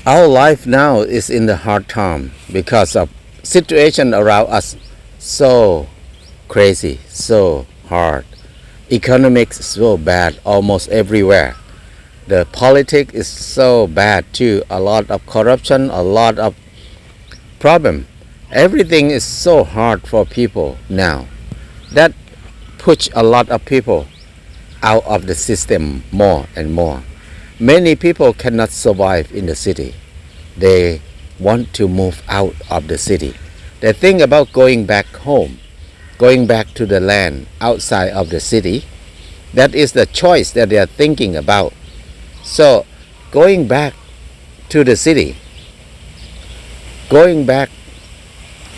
Our life now is in the hard time because of situation around us so crazy, so hard. Economics is so bad almost everywhere. The politics is so bad too. A lot of corruption, a lot of problem. Everything is so hard for people now. That push a lot of people out of the system more and more. Many people cannot survive in the city. They want to move out of the city. They think about going back home, going back to the land outside of the city. That is the choice that they are thinking about. So going back to the city, going back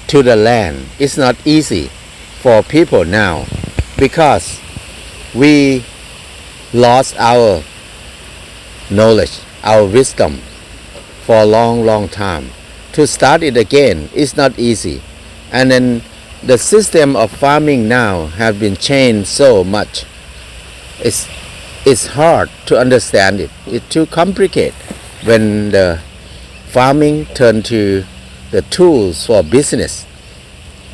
to the land is not easy for people now because we lost our knowledge, our wisdom for a long time. To start it again is not easy. And then the system of farming now have been changed so much. It's hard to understand it. It's too complicated when the farming turn to the tools for business.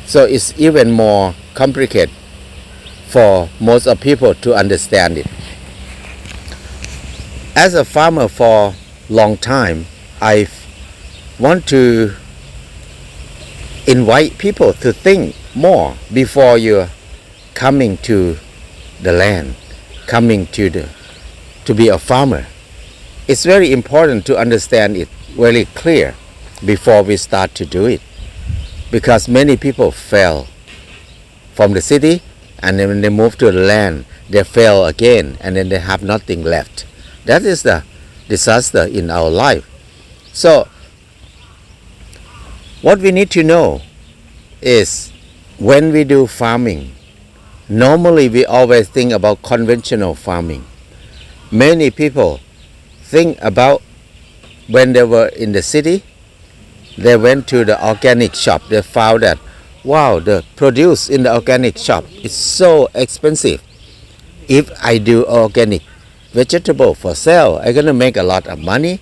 So it's even more complicated for most of people to understand it. As a farmer for long time, I want to invite people to think more before you're coming to the land, coming to be a farmer. It's very important to understand it very clear before we start to do it, because many people fail from the city and then when they move to the land they fail again and then they have nothing left. That is the disaster in our life. So what we need to know is when we do farming, normally we always think about conventional farming. Many people think about when they were in the city, they went to the organic shop, they found that wow, the produce in the organic shop is so expensive. If I do organic vegetable for sale, I'm gonna make a lot of money.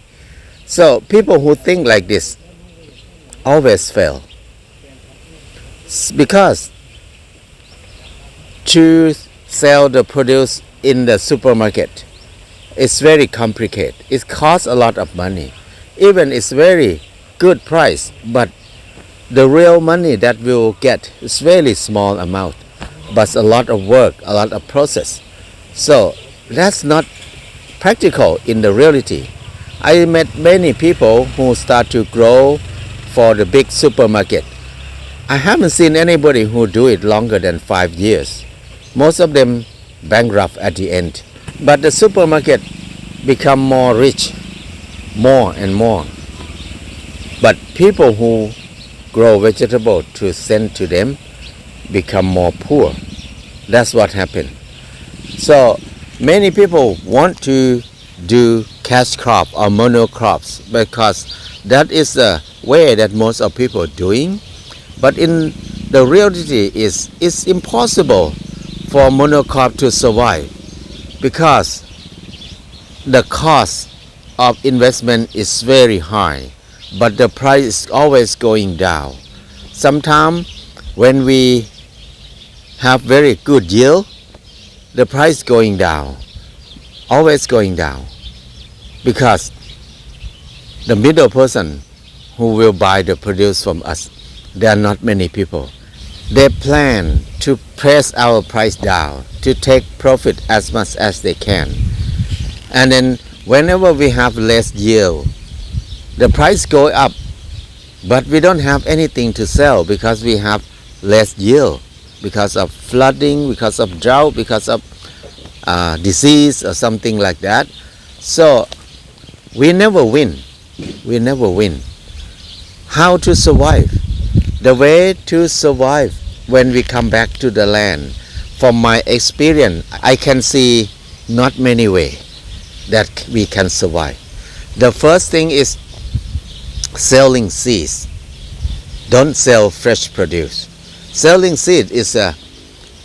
So people who think like this always fail, because to sell the produce in the supermarket it's very complicated. It costs a lot of money. Even it's very good price, but the real money that we'll get is very small amount, but a lot of work, a lot of process. So that's not practical in the reality. I met many people who start to grow for the big supermarket. I haven't seen anybody who do it longer than 5 years. Most of them bankrupt at the end. But the supermarket become more rich, more and more. But people who grow vegetable to send to them become more poor. That's what happened. So many people want to do cash crop or monocrops because that is the way that most of people are doing. But in the reality it's impossible for monocrop to survive because the cost of investment is very high, but the price is always going down. Sometimes when we have very good yield, the price going down, always going down, because the middle person who will buy the produce from us, there are not many people. They plan to press our price down to take profit as much as they can. And then whenever we have less yield, the price go up, but we don't have anything to sell because we have less yield, because of flooding, because of drought, because of disease or something like that. So we never win. We never win. How to survive? The way to survive when we come back to the land, from my experience, I can see not many ways that we can survive. The first thing is selling seeds. Don't sell fresh produce. Selling seed is a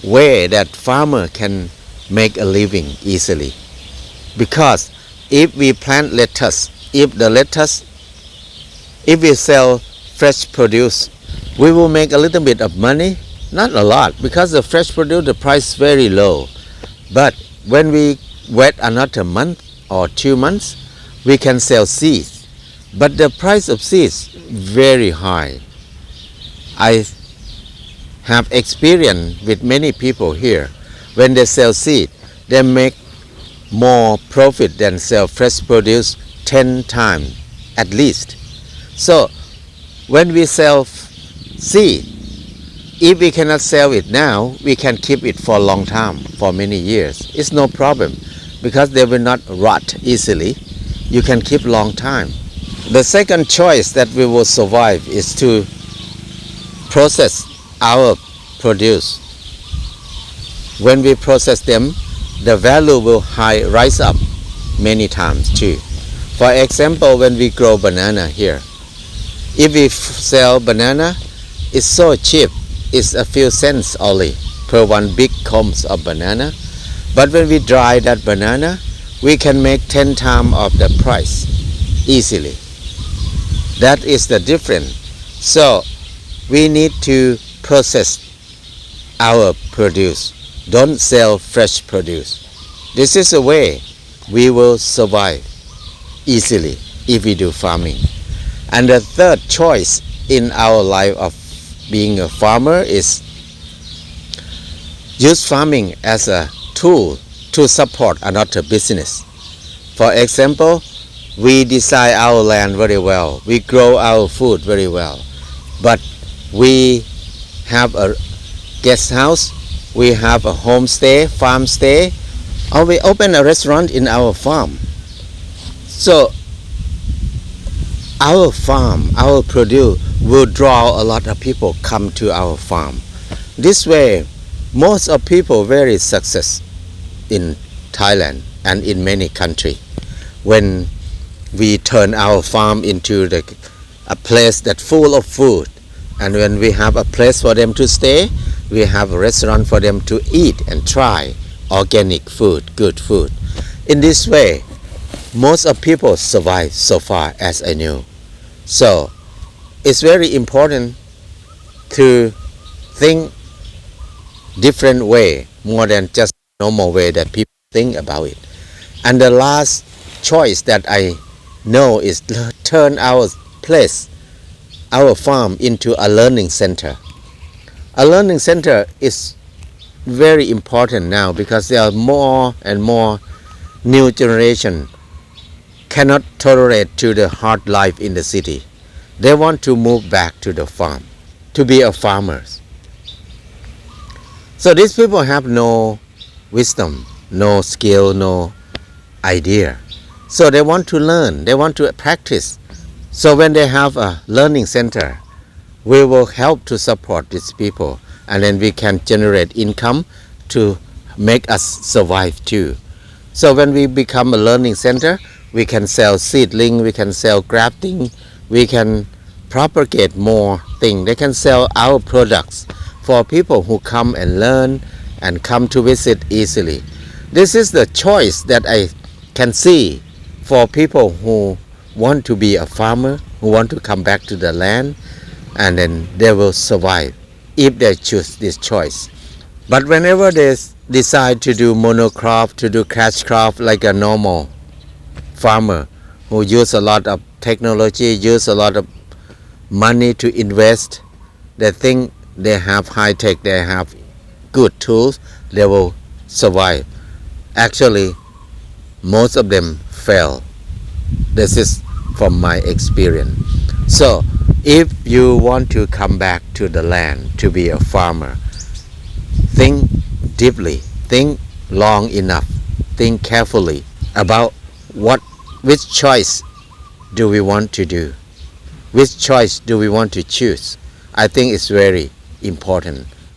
way that farmer can make a living easily. Because if we plant lettuce, if the lettuce If we sell fresh produce, we will make a little bit of money, not a lot, because the fresh produce the price is very low. But when we wait another month or 2 months, we can sell seeds. But the price of seeds very high. I have experience with many people here. When they sell seed, they make more profit than sell fresh produce 10 times at least. So when we sell seed, if we cannot sell it now, we can keep it for a long time, for many years. It's no problem because they will not rot easily. You can keep long time. The second choice that we will survive is to process our produce. When we process them, the value will rise up many times too. For example, when we grow banana here, if we sell banana, it's so cheap. It's a few cents only per one big combs of banana. But when we dry that banana, we can make 10 times of the price easily. That is the difference. So we need to process our produce. Don't sell fresh produce. This is a way we will survive easily if we do farming. And the third choice in our life of being a farmer is use farming as a tool to support another business. For example, we design our land very well. We grow our food very well. But we have a guest house, we have a homestay, farm stay, or we open a restaurant in our farm. So our farm, our produce will draw a lot of people come to our farm. This way, most of people very success in Thailand and in many countries. When we turn our farm into a place that's full of food, and when we have a place for them to stay, we have a restaurant for them to eat and try organic food, good food. In this way, most of people survive so far as I know. So it's very important to think different way more than just normal way that people think about it. And the last choice that I know is to turn our place, our farm, into a learning center. A learning center is very important now because there are more and more new generation cannot tolerate to the hard life in the city. They want to move back to the farm, to be a farmers. So these people have no wisdom, no skill, no idea. So they want to learn, they want to practice. So when they have a learning center, we will help to support these people, and then we can generate income to make us survive too. So when we become a learning center, we can sell seedling, we can sell grafting, we can propagate more things. They can sell our products for people who come and learn and come to visit easily. This is the choice that I can see for people who want to be a farmer, who want to come back to the land, and then they will survive if they choose this choice. But whenever they decide to do monocrop, to do cash crop like a normal farmer who use a lot of technology, use a lot of money to invest, they think they have high tech, they have good tools, they will survive. Actually, most of them fail. This is from my experience. So if you want to come back to the land to be a farmer, think deeply, think long enough, think carefully about which choice do we want to do, which choice do we want to choose. I think it's very important.